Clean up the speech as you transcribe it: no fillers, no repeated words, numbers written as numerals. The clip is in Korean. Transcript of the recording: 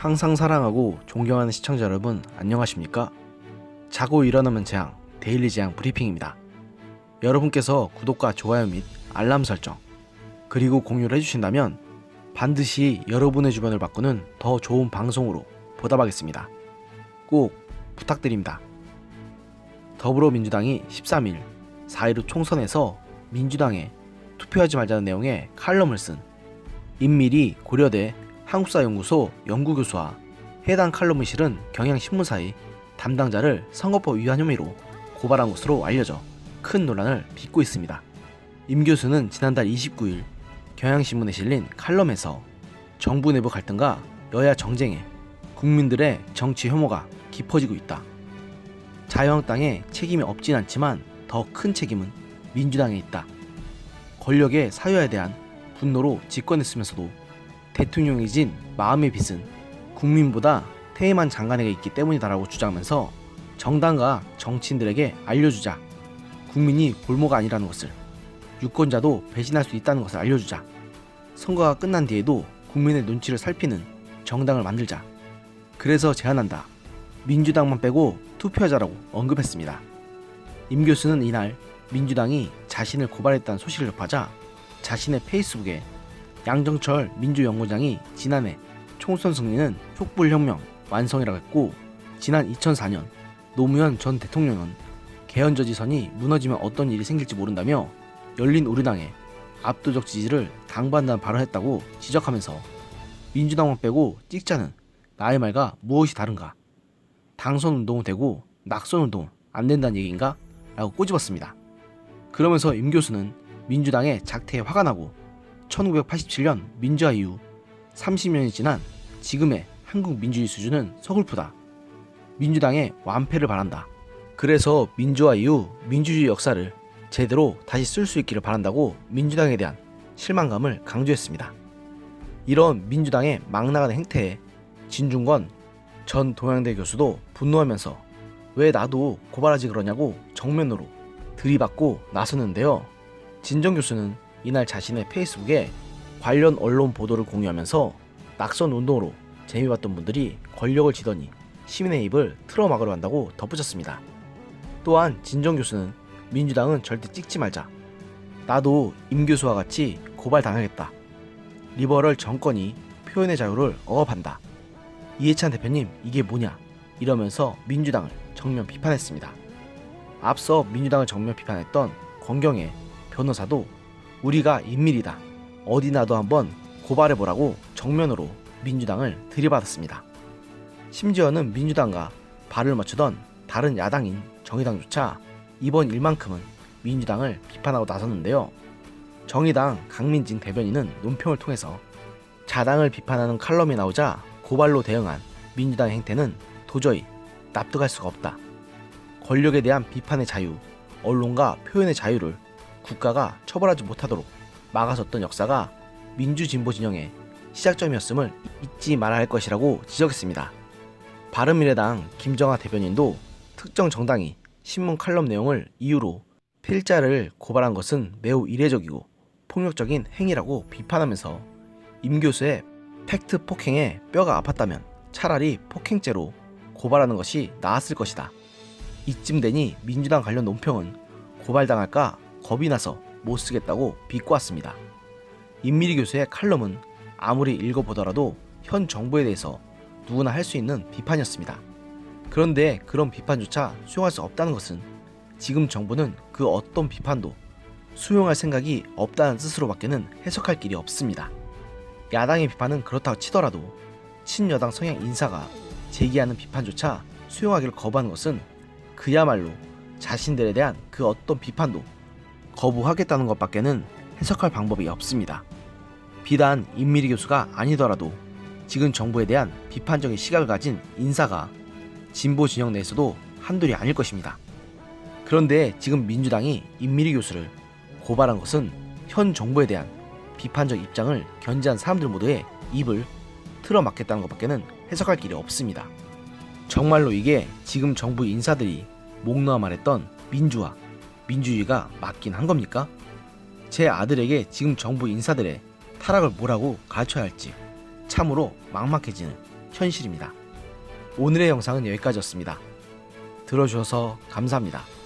항상 사랑하고 존경하는 시청자 여러분, 안녕하십니까? 자고 일어나면 재앙, 데일리 재앙 브리핑입니다. 여러분께서 구독과 좋아요 및 알람 설정, 그리고 공유를 해주신다면 반드시 여러분의 주변을 바꾸는 더 좋은 방송으로 보답하겠습니다. 꼭 부탁드립니다. 더불어민주당이 13일 4.15 총선에서 민주당에 투표하지 말자는 내용의 칼럼을 쓴 임미리 고려대 한국사연구소 연구교수와 해당 칼럼을 실은 경향신문사의 담당자를 선거법 위반 혐의로 고발한 것으로 알려져 큰 논란을 빚고 있습니다. 임 교수는 지난달 29일 경향신문에 실린 칼럼에서 정부 내부 갈등과 여야 정쟁에 국민들의 정치 혐오가 깊어지고 있다. 자유한국당에 책임이 없진 않지만 더 큰 책임은 민주당에 있다. 권력의 사유에 대한 분노로 집권했으면서도 대통령이 진 마음의 빚은 국민보다 퇴임한 장관에게 있기 때문이다라고 주장하면서 정당과 정치인들에게 알려주자. 국민이 볼모가 아니라는 것을, 유권자도 배신할 수 있다는 것을 알려주자. 선거가 끝난 뒤에도 국민의 눈치를 살피는 정당을 만들자. 그래서 제안한다. 민주당만 빼고 투표하자라고 언급했습니다. 임 교수는 이날 민주당이 자신을 고발했다는 소식을 접하자 자신의 페이스북에 양정철 민주연구원장이 지난해 총선 승리는 촛불혁명 완성이라고 했고, 지난 2004년 노무현 전 대통령은 개헌저지선이 무너지면 어떤 일이 생길지 모른다며 열린우리당에 압도적 지지를 당부한다는 발언을 했다고 지적하면서 민주당만 빼고 찍자는 나의 말과 무엇이 다른가? 당선운동은 되고 낙선운동은 안 된다는 얘기인가? 라고 꼬집었습니다. 그러면서 임 교수는 민주당의 작태에 화가 나고 1987년 민주화 이후 30년이 지난 지금의 한국 민주주의 수준은 서글프다. 민주당의 완패를 바란다. 그래서 민주화 이후 민주주의 역사를 제대로 다시 쓸 수 있기를 바란다고 민주당에 대한 실망감을 강조했습니다. 이런 민주당의 막 나가는 행태에 진중권 전 동양대 교수도 분노하면서 왜 나도 고발하지 그러냐고 정면으로 들이받고 나섰는데요. 진정 교수는 이날 자신의 페이스북에 관련 언론 보도를 공유하면서 낙선 운동으로 재미봤던 분들이 권력을 쥐더니 시민의 입을 틀어막으려 한다고 덧붙였습니다. 또한 진정 교수는 민주당은 절대 찍지 말자. 나도 임 교수와 같이 고발당하겠다. 리버럴 정권이 표현의 자유를 억압한다. 이해찬 대표님 이게 뭐냐? 이러면서 민주당을 정면 비판했습니다. 앞서 민주당을 정면 비판했던 권경애 변호사도 우리가 인밀이다. 어디 나도 한번 고발해보라고 정면으로 민주당을 들이받았습니다. 심지어는 민주당과 발을 맞추던 다른 야당인 정의당조차 이번 일만큼은 민주당을 비판하고 나섰는데요. 정의당 강민진 대변인은 논평을 통해서 자당을 비판하는 칼럼이 나오자 고발로 대응한 민주당의 행태는 도저히 납득할 수가 없다. 권력에 대한 비판의 자유, 언론과 표현의 자유를 국가가 처벌하지 못하도록 막아섰던 역사가 민주진보 진영의 시작점이었음을 잊지 말아야 할 것이라고 지적했습니다. 바른미래당 김정하 대변인도 특정 정당이 신문 칼럼 내용을 이유로 필자를 고발한 것은 매우 이례적이고 폭력적인 행위라고 비판하면서 임 교수의 팩트 폭행에 뼈가 아팠다면 차라리 폭행죄로 고발하는 것이 나았을 것이다. 이쯤 되니 민주당 관련 논평은 고발당할까 겁이 나서 못 쓰겠다고 비꼬았습니다. 임미리 교수의 칼럼은 아무리 읽어보더라도 현 정부에 대해서 누구나 할 수 있는 비판이었습니다. 그런데 그런 비판조차 수용할 수 없다는 것은 지금 정부는 그 어떤 비판도 수용할 생각이 없다는 뜻으로밖에는 해석할 길이 없습니다. 야당의 비판은 그렇다고 치더라도 친여당 성향 인사가 제기하는 비판조차 수용하기를 거부하는 것은 그야말로 자신들에 대한 그 어떤 비판도 거부하겠다는 것밖에는 해석할 방법이 없습니다. 비단 임미리 교수가 아니더라도 지금 정부에 대한 비판적인 시각을 가진 인사가 진보 진영 내에서도 한둘이 아닐 것입니다. 그런데 지금 민주당이 임미리 교수를 고발한 것은 현 정부에 대한 비판적 입장을 견지한 사람들 모두의 입을 틀어막겠다는 것밖에는 해석할 길이 없습니다. 정말로 이게 지금 정부 인사들이 목 놓아 말했던 민주화, 민주주의가 맞긴 한 겁니까? 제 아들에게 지금 정부 인사들의 타락을 뭐라고 가르쳐야 할지 참으로 막막해지는 현실입니다. 오늘의 영상은 여기까지였습니다. 들어주셔서 감사합니다.